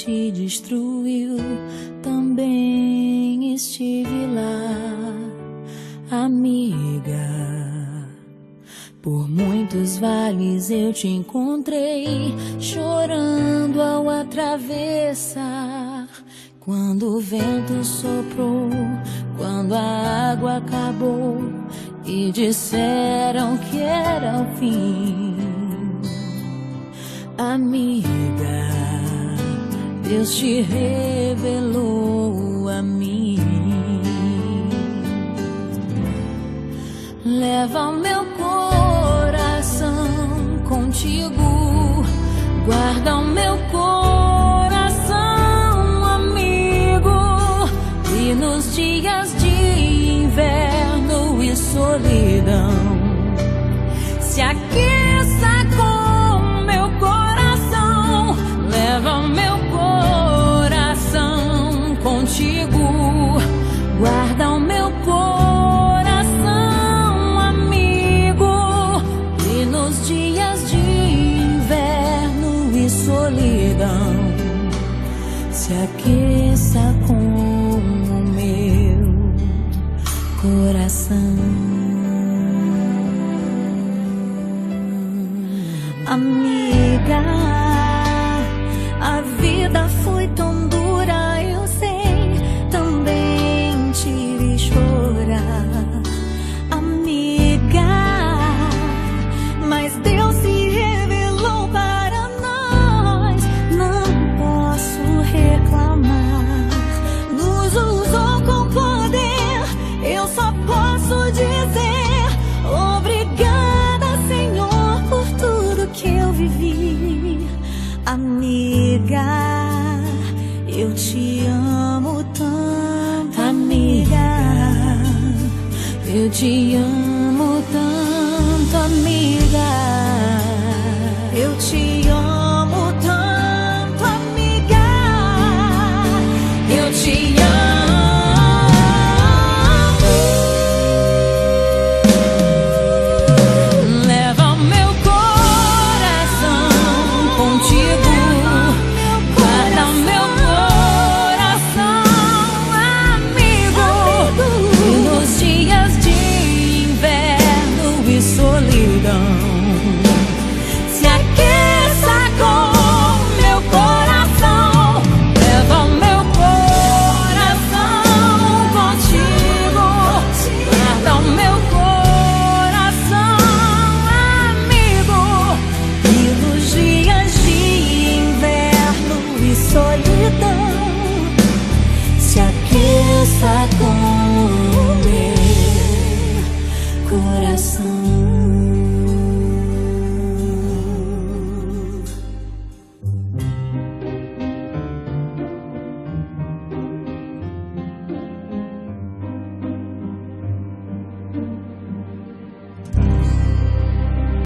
te destruiu, também estive lá, amiga. Por muitos vales eu te encontrei, chorando ao atravessar. Quando o vento soprou, quando a água acabou e disseram que era o fim. Amiga, Deus te revelou a mim. Leva o meu coração contigo, guarda o meu coração, amigo. E nos dias de inverno e solidão, se aqueça com meu coração. Leva o meu coração contigo, guarda o meu coração, amigo. E nos dias de inverno e solidão, se aqueça com o meu coração. Amiga, a vida foi tão dura, eu sei, também te vi chorar, amiga, mas Deus se revelou para nós, não posso reclamar, nos usou com poder, eu só posso dizer obrigada, Senhor, por tudo que eu vivi. Amiga, eu te amo tanto, amiga, eu te amo.